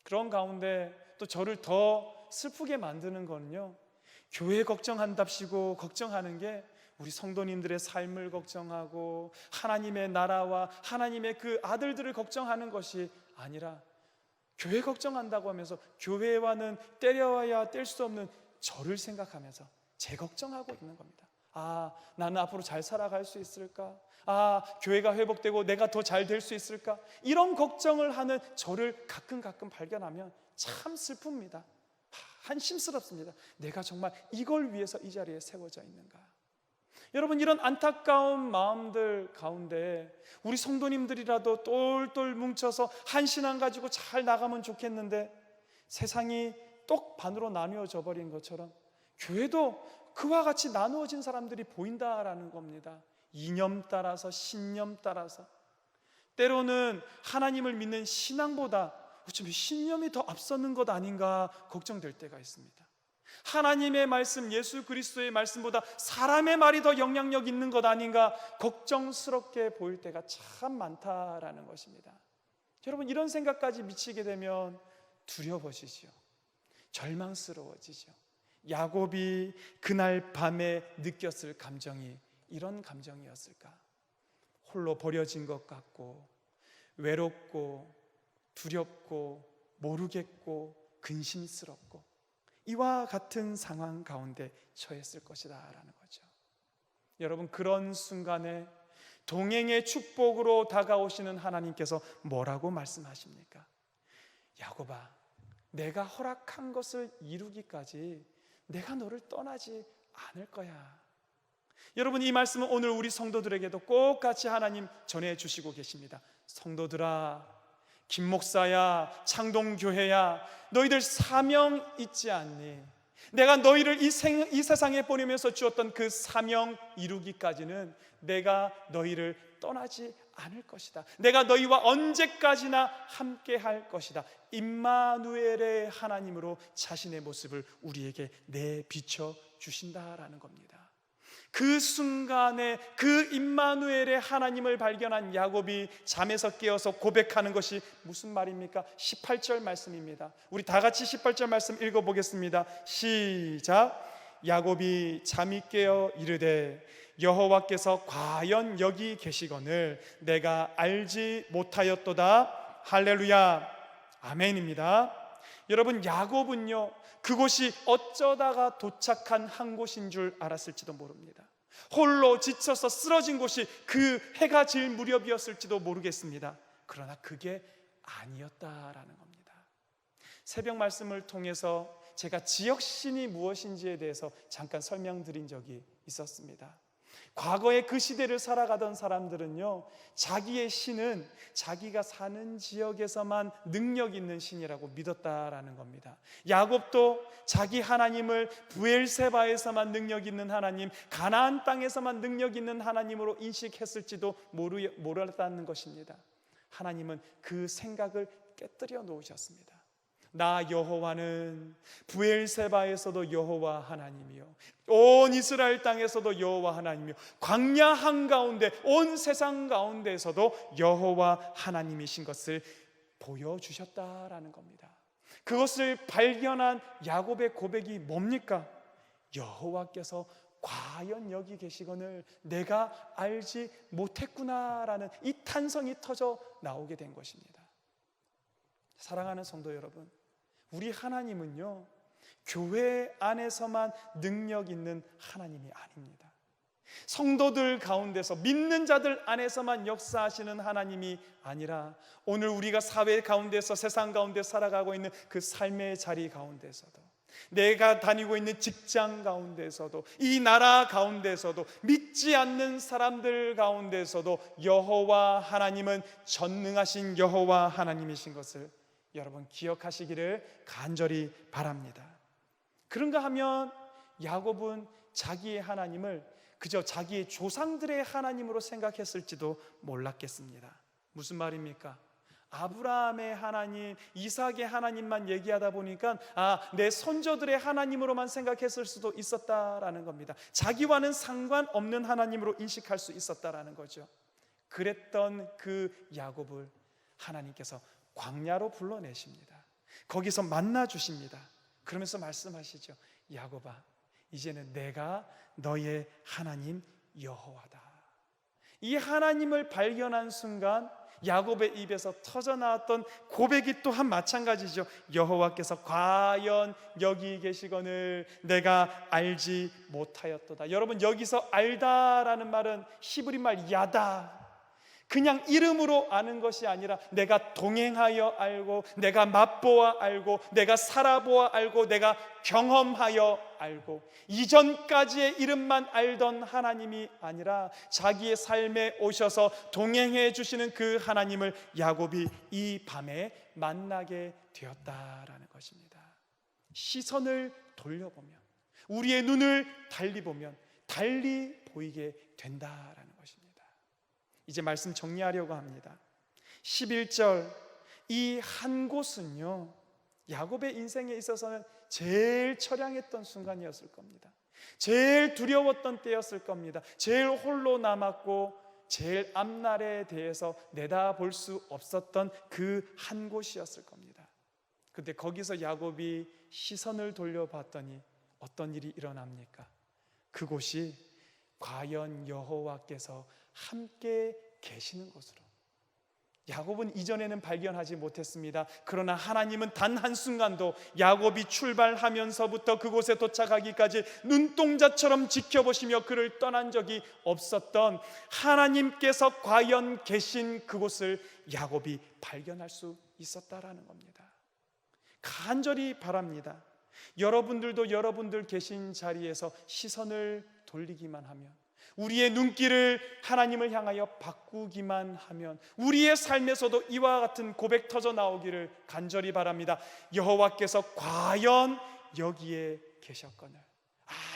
그런 가운데 또 저를 더 슬프게 만드는 거는요, 교회 걱정한답시고 걱정하는 게 우리 성도님들의 삶을 걱정하고 하나님의 나라와 하나님의 그 아들들을 걱정하는 것이 아니라 교회 걱정한다고 하면서 교회와는 때려야 뗄 수 없는 저를 생각하면서 제 걱정하고 있는 겁니다. 아, 나는 앞으로 잘 살아갈 수 있을까? 아, 교회가 회복되고 내가 더 잘 될 수 있을까? 이런 걱정을 하는 저를 가끔 발견하면 참 슬픕니다. 한심스럽습니다. 내가 정말 이걸 위해서 이 자리에 세워져 있는가? 여러분, 이런 안타까운 마음들 가운데 우리 성도님들이라도 똘똘 뭉쳐서 한 신앙 가지고 잘 나가면 좋겠는데 세상이 똑 반으로 나뉘어져 버린 것처럼 교회도 그와 같이 나누어진 사람들이 보인다라는 겁니다. 이념 따라서, 신념 따라서, 때로는 하나님을 믿는 신앙보다 어쩌면 신념이 더 앞서는 것 아닌가 걱정될 때가 있습니다. 하나님의 말씀, 예수 그리스도의 말씀보다 사람의 말이 더 영향력 있는 것 아닌가 걱정스럽게 보일 때가 참 많다라는 것입니다. 여러분, 이런 생각까지 미치게 되면 두려워지죠. 절망스러워지죠. 야곱이 그날 밤에 느꼈을 감정이 이런 감정이었을까? 홀로 버려진 것 같고 외롭고 두렵고 모르겠고 근심스럽고 이와 같은 상황 가운데 처했을 것이다 라는 거죠. 여러분, 그런 순간에 동행의 축복으로 다가오시는 하나님께서 뭐라고 말씀하십니까? 야곱아, 내가 허락한 것을 이루기까지 내가 너를 떠나지 않을 거야. 여러분, 이 말씀은 오늘 우리 성도들에게도 꼭 같이 하나님 전해주시고 계십니다. 성도들아, 김목사야, 창동교회야, 너희들 사명 있지 않니? 내가 너희를 이 세상에 보내면서 주었던 그 사명 이루기까지는 내가 너희를 떠나지 않을 것이다. 내가 너희와 언제까지나 함께 할 것이다. 임마누엘의 하나님으로 자신의 모습을 우리에게 내비춰 주신다라는 겁니다. 그 순간에 그 임마누엘의 하나님을 발견한 야곱이 잠에서 깨어서 고백하는 것이 무슨 말입니까? 18절 말씀입니다. 우리 다 같이 18절 말씀 읽어보겠습니다. 시작. 야곱이 잠이 깨어 이르되 여호와께서 과연 여기 계시거늘 내가 알지 못하였도다. 할렐루야, 아멘입니다. 여러분, 야곱은요, 그곳이 어쩌다가 도착한 한 곳인 줄 알았을지도 모릅니다. 홀로 지쳐서 쓰러진 곳이 그 해가 질 무렵이었을지도 모르겠습니다. 그러나 그게 아니었다라는 겁니다. 새벽 말씀을 통해서 제가 지역신이 무엇인지에 대해서 잠깐 설명드린 적이 있었습니다. 과거에 그 시대를 살아가던 사람들은요, 자기의 신은 자기가 사는 지역에서만 능력 있는 신이라고 믿었다라는 겁니다. 야곱도 자기 하나님을 브엘세바에서만 능력 있는 하나님, 가나안 땅에서만 능력 있는 하나님으로 인식했을지도 모르었다는 것입니다. 하나님은 그 생각을 깨뜨려 놓으셨습니다. 나 여호와는 브엘세바에서도 여호와 하나님이요, 온 이스라엘 땅에서도 여호와 하나님이요, 광야 한가운데 온 세상 가운데에서도 여호와 하나님이신 것을 보여주셨다라는 겁니다. 그것을 발견한 야곱의 고백이 뭡니까? 여호와께서 과연 여기 계시거늘 내가 알지 못했구나라는 이 탄성이 터져 나오게 된 것입니다. 사랑하는 성도 여러분, 우리 하나님은요, 교회 안에서만 능력 있는 하나님이 아닙니다. 성도들 가운데서, 믿는 자들 안에서만 역사하시는 하나님이 아니라 오늘 우리가 사회 가운데서, 세상 가운데 살아가고 있는 그 삶의 자리 가운데서도, 내가 다니고 있는 직장 가운데서도, 이 나라 가운데서도, 믿지 않는 사람들 가운데서도 여호와 하나님은 전능하신 여호와 하나님이신 것을 여러분 기억하시기를 간절히 바랍니다. 그런가 하면 야곱은 자기의 하나님을 그저 자기의 조상들의 하나님으로 생각했을지도 몰랐겠습니다. 무슨 말입니까? 아브라함의 하나님, 이삭의 하나님만 얘기하다 보니까 내 손자들의 하나님으로만 생각했을 수도 있었다라는 겁니다. 자기와는 상관없는 하나님으로 인식할 수 있었다라는 거죠. 그랬던 그 야곱을 하나님께서 광야로 불러내십니다. 거기서 만나 주십니다. 그러면서 말씀하시죠. 야곱아, 이제는 내가 너의 하나님 여호와다. 이 하나님을 발견한 순간 야곱의 입에서 터져나왔던 고백이 또한 마찬가지죠. 여호와께서 과연 여기 계시거늘 내가 알지 못하였도다. 여러분, 여기서 알다라는 말은 히브리 말 야다, 그냥 이름으로 아는 것이 아니라 내가 동행하여 알고, 내가 맛보아 알고, 내가 살아보아 알고, 내가 경험하여 알고, 이전까지의 이름만 알던 하나님이 아니라 자기의 삶에 오셔서 동행해 주시는 그 하나님을 야곱이 이 밤에 만나게 되었다라는 것입니다. 시선을 돌려보면, 우리의 눈을 달리 보면 달리 보이게 된다라는 것입니다. 이제 말씀 정리하려고 합니다. 11절, 이 한 곳은요, 야곱의 인생에 있어서는 제일 처량했던 순간이었을 겁니다. 제일 두려웠던 때였을 겁니다. 제일 홀로 남았고 제일 앞날에 대해서 내다볼 수 없었던 그 한 곳이었을 겁니다. 근데 거기서 야곱이 시선을 돌려봤더니 어떤 일이 일어납니까? 그곳이 과연 여호와께서 함께 계시는 곳으로. 야곱은 이전에는 발견하지 못했습니다. 그러나 하나님은 단 한순간도 야곱이 출발하면서부터 그곳에 도착하기까지 눈동자처럼 지켜보시며 그를 떠난 적이 없었던 하나님께서 과연 계신 그곳을 야곱이 발견할 수 있었다라는 겁니다. 간절히 바랍니다. 여러분들도 여러분들 계신 자리에서 시선을 돌리기만 하면, 우리의 눈길을 하나님을 향하여 바꾸기만 하면 우리의 삶에서도 이와 같은 고백 터져 나오기를 간절히 바랍니다. 여호와께서 과연 여기에 계셨거늘,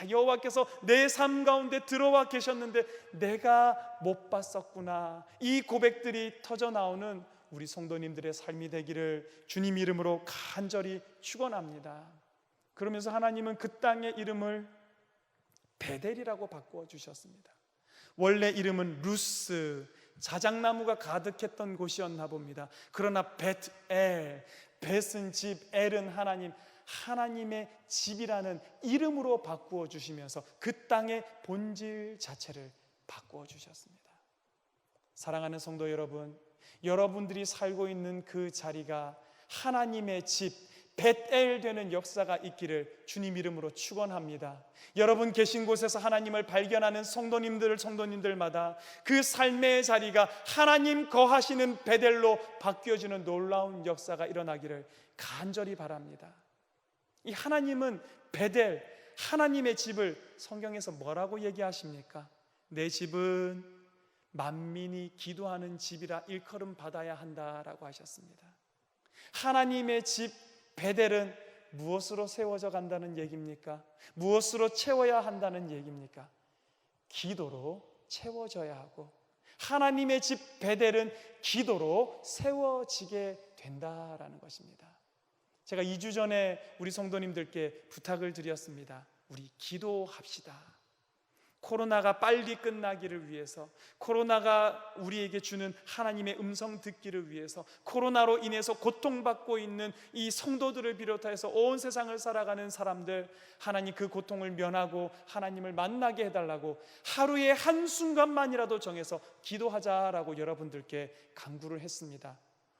여호와께서 내 삶 가운데 들어와 계셨는데 내가 못 봤었구나. 이 고백들이 터져 나오는 우리 성도님들의 삶이 되기를 주님 이름으로 간절히 축원합니다. 그러면서 하나님은 그 땅의 이름을 베델이라고 바꾸어 주셨습니다. 원래 이름은 루스, 자작나무가 가득했던 곳이었나 봅니다. 그러나 벳엘, 벳은 집, 엘은 하나님, 하나님의 집이라는 이름으로 바꾸어 주시면서 그 땅의 본질 자체를 바꾸어 주셨습니다. 사랑하는 성도 여러분, 여러분들이 살고 있는 그 자리가 하나님의 집 벳엘 되는 역사가 있기를 주님 이름으로 축원합니다. 여러분 계신 곳에서 하나님을 발견하는 성도님들마다 그 삶의 자리가 하나님 거하시는 베델로 바뀌어지는 놀라운 역사가 일어나기를 간절히 바랍니다. 이 하나님은 베델, 하나님의 집을 성경에서 뭐라고 얘기하십니까? 내 집은 만민이 기도하는 집이라 일컬음 받아야 한다라고 하셨습니다. 하나님의 집 베델은 무엇으로 세워져 간다는 얘기입니까? 무엇으로 채워야 한다는 얘기입니까? 기도로 채워져야 하고, 하나님의 집 베델은 기도로 세워지게 된다라는 것입니다. 제가 2주 전에 우리 성도님들께 부탁을 드렸습니다. 우리 기도합시다. 코로나가 빨리 끝나기를 위해서, 코로나가 우리에게 주는 하나님의 음성 듣기를 위해서, 코로나로 인해서 고통받고 있는 이 성도들을 비롯해서 온 세상을 살아가는 사람들, 하나님 그 고통을 면하고 하나님을 만나게 해달라고 하루에 한순간만이라도 정해서 기도하자라고 여러분들께 강구를 했습니다.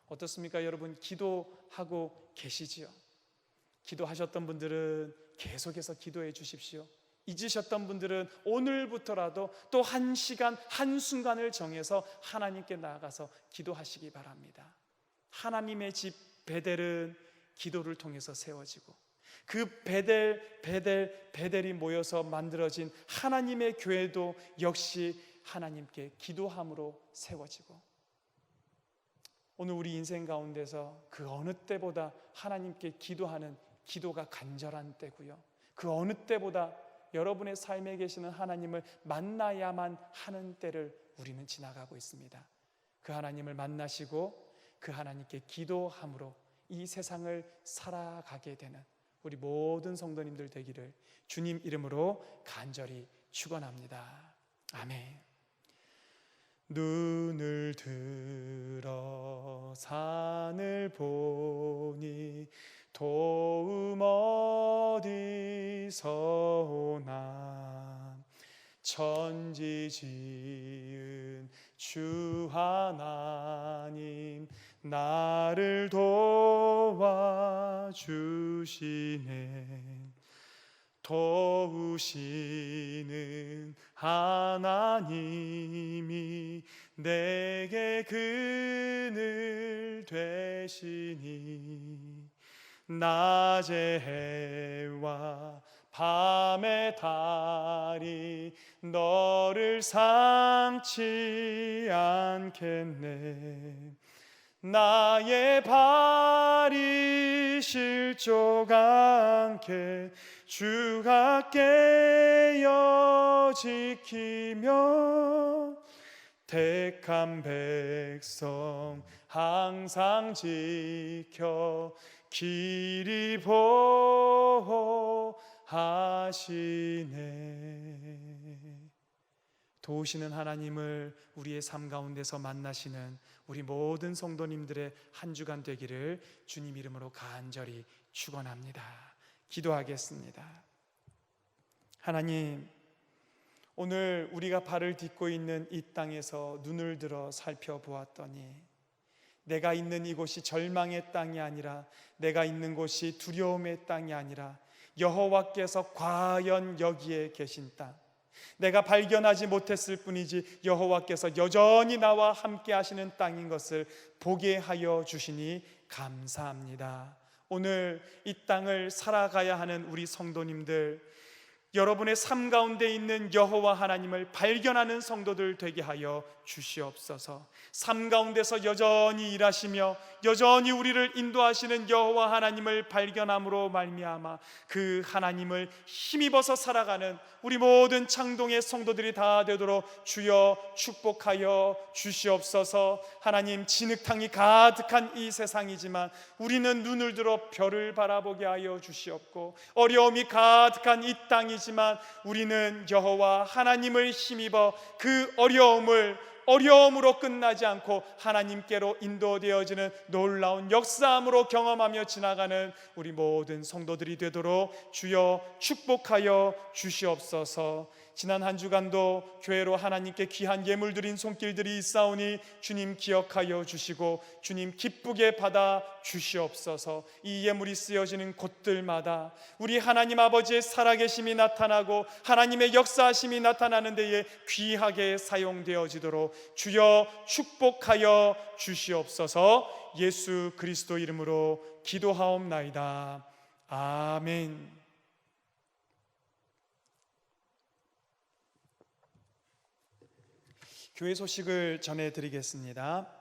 어떻습니까? 여러분 기도하고 계시지요? 기도하셨던 분들은 계속해서 기도해 주십시오. 잊으셨던 분들은 오늘부터라도 또 한 시간 한순간을 정해서 하나님께 나아가서 기도하시기 바랍니다. 하나님의 집 베델은 기도를 통해서 세워지고, 그 베델이 모여서 만들어진 하나님의 교회도 역시 하나님께 기도함으로 세워지고, 오늘 우리 인생 가운데서 그 어느 때보다 하나님께 기도하는 기도가 간절한 때고요, 그 어느 때보다 여러분의 삶에 계시는 하나님을 만나야만 하는 때를 우리는 지나가고 있습니다. 그 하나님을 만나시고 그 하나님께 기도함으로 이 세상을 살아가게 되는 우리 모든 성도님들 되기를 주님 이름으로 간절히 축원합니다. 아멘. 눈을 들어 산을 보니 도움 어디서 오나. 천지 지은 주 하나님 나를 도와주시네. 도우시는 하나님이 내게 그늘 되시니. 낮의 해와 밤의 달이 너를 삼지 않겠네. 나의 발이 실족 않게 주가 깨어 지키며 택한 백성 항상 지켜 길이 보호하시네. 도우시는 하나님을 우리의 삶 가운데서 만나시는 우리 모든 성도님들의 한 주간 되기를 주님 이름으로 간절히 축원합니다. 기도하겠습니다. 하나님, 오늘 우리가 발을 딛고 있는 이 땅에서 눈을 들어 살펴보았더니 내가 있는 이곳이 절망의 땅이 아니라, 내가 있는 곳이 두려움의 땅이 아니라 여호와께서 과연 여기에 계신 땅, 내가 발견하지 못했을 뿐이지 여호와께서 여전히 나와 함께 하시는 땅인 것을 보게 하여 주시니 감사합니다. 오늘 이 땅을 살아가야 하는 우리 성도님들, 여러분의 삶 가운데 있는 여호와 하나님을 발견하는 성도들 되게 하여 주시옵소서. 삶 가운데서 여전히 일하시며 여전히 우리를 인도하시는 여호와 하나님을 발견함으로 말미암아 그 하나님을 힘입어서 살아가는 우리 모든 창동의 성도들이 다 되도록 주여 축복하여 주시옵소서. 하나님, 진흙탕이 가득한 이 세상이지만 우리는 눈을 들어 별을 바라보게 하여 주시옵고, 어려움이 가득한 이 땅이지만 우리는 여호와 하나님을 힘입어 그 어려움으로 끝나지 않고 하나님께로 인도되어지는 놀라운 역사함으로 경험하며 지나가는 우리 모든 성도들이 되도록 주여 축복하여 주시옵소서. 지난 한 주간도 교회로 하나님께 귀한 예물 드린 손길들이 있사오니 주님 기억하여 주시고 주님 기쁘게 받아 주시옵소서. 이 예물이 쓰여지는 곳들마다 우리 하나님 아버지의 살아계심이 나타나고 하나님의 역사하심이 나타나는 데에 귀하게 사용되어지도록 주여 축복하여 주시옵소서. 예수 그리스도 이름으로 기도하옵나이다. 아멘. 교회 소식을 전해드리겠습니다.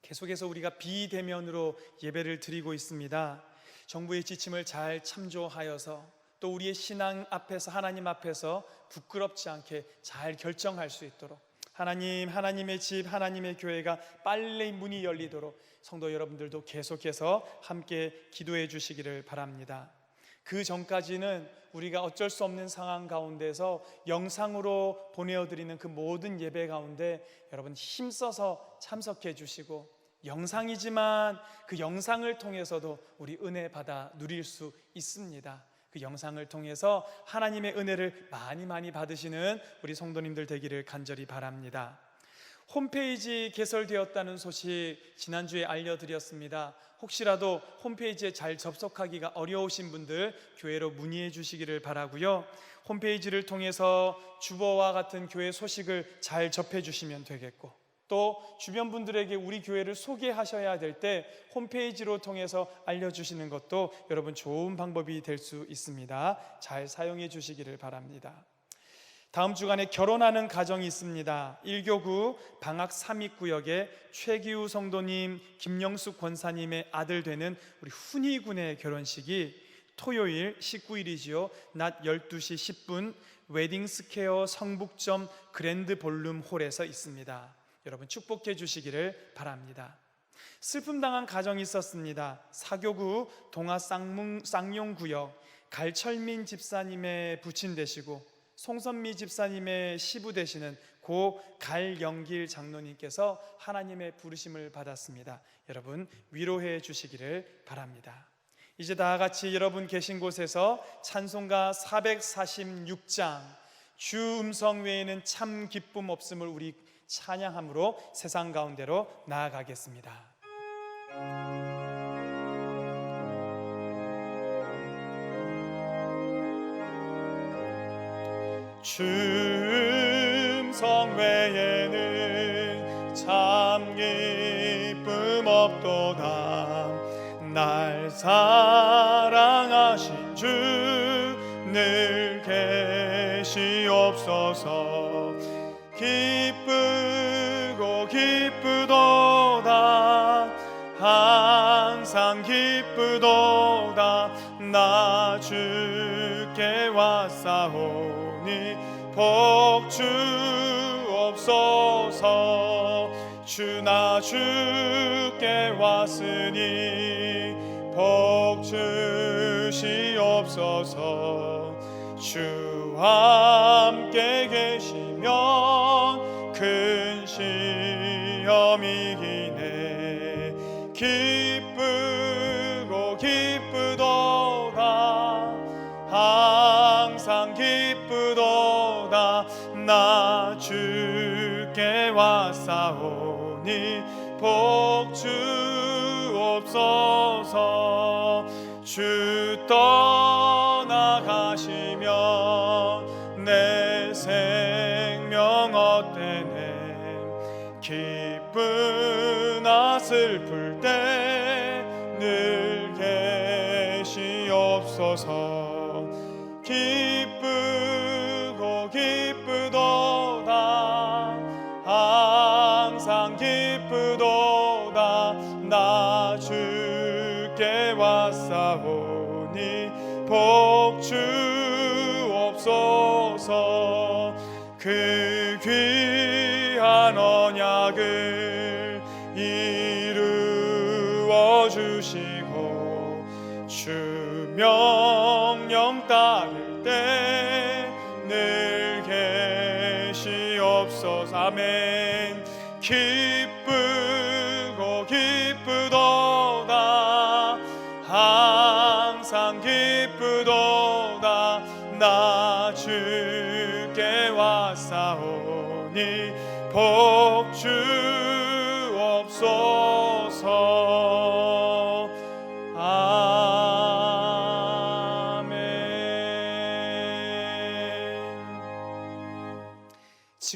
계속해서 우리가 비대면으로 예배를 드리고 있습니다. 정부의 지침을 잘 참조하여서 또 우리의 신앙 앞에서, 하나님 앞에서 부끄럽지 않게 잘 결정할 수 있도록 하나님의 집, 하나님의 교회가 빨리 문이 열리도록 성도 여러분들도 계속해서 함께 기도해 주시기를 바랍니다. 그 전까지는 우리가 어쩔 수 없는 상황 가운데서 영상으로 보내어드리는 그 모든 예배 가운데 여러분 힘써서 참석해 주시고, 영상이지만 그 영상을 통해서도 우리 은혜 받아 누릴 수 있습니다. 그 영상을 통해서 하나님의 은혜를 많이 받으시는 우리 성도님들 되기를 간절히 바랍니다. 홈페이지 개설되었다는 소식 지난주에 알려드렸습니다. 혹시라도 홈페이지에 잘 접속하기가 어려우신 분들 교회로 문의해 주시기를 바라고요. 홈페이지를 통해서 주보와 같은 교회 소식을 잘 접해 주시면 되겠고, 또 주변 분들에게 우리 교회를 소개하셔야 될 때 홈페이지로 통해서 알려주시는 것도 여러분 좋은 방법이 될 수 있습니다. 잘 사용해 주시기를 바랍니다. 다음 주간에 결혼하는 가정이 있습니다. 1교구 방학 3입구역에 최기우 성도님, 김영숙 권사님의 아들 되는 우리 훈이 군의 결혼식이 토요일 19일이지요. 낮 12시 10분 웨딩스퀘어 성북점 그랜드 볼룸 홀에서 있습니다. 여러분 축복해 주시기를 바랍니다. 슬픔 당한 가정이 있었습니다. 4교구 동아 쌍용구역 갈철민 집사님의 부친 되시고 송선미 집사님의 시부 되시는 고 갈영길 장로님께서 하나님의 부르심을 받았습니다. 여러분 위로해 주시기를 바랍니다. 이제 다 같이 여러분 계신 곳에서 찬송가 446장 주 음성 외에는 참 기쁨 없음을 우리 찬양함으로 세상 가운데로 나아가겠습니다. 주 음성 외에는 참 기쁨 없도다. 날 사랑하신 주 늘 계시옵소서. 기쁘고 기쁘도다. 항상 기쁘도다. 나 주께 왔사오니 복 주옵소서. 주 나 주께 왔으니 복 주시옵소서. 주와 함께 계시면 큰 시험이 기네. 기쁘고 기쁘도다. 항상 기쁘도다. 왔사오니 복 주옵소서. 주 떠나가시면 내 생명 헛되네. 기쁘나 슬플 때 늘 계시옵소서. 기쁘고 기쁘도다 항상 기쁘도다 나 주께 왔사오니 복 주옵소서. 그 귀한 언약을 이루어 주시고 주 명령 따를 때 늘 계시옵소서. 아멘. 기쁘고 기쁘도다 항상 기쁘도다 나 주께 왔사오니 복 주옵소서.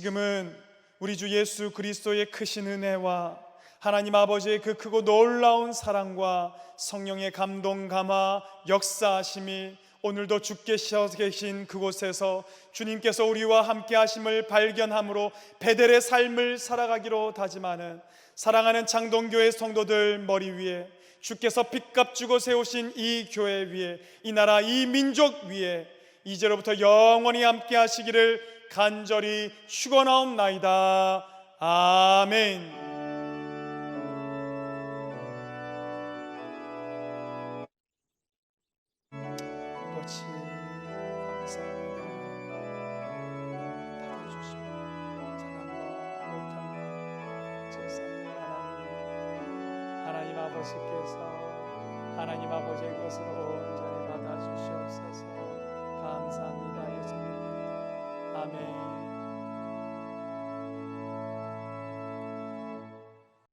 지금은 우리 주 예수 그리스도의 크신 은혜와 하나님 아버지의 그 크고 놀라운 사랑과 성령의 감동 감화 역사하심이 오늘도 주께서 계신 그곳에서 주님께서 우리와 함께 하심을 발견함으로 베델의 삶을 살아가기로 다짐하는 사랑하는 장동교회 성도들 머리 위에 주께서 빚값 주고 세우신 이 교회 위에 이 나라 이 민족 위에 이제로부터 영원히 함께 하시기를 간절히 축원하옵나이다. 아멘. 아버지 감사합니다. 받아주시고 사랑과 못함과 제사의 하나님 아버지께서 하나님 아버지의 것으로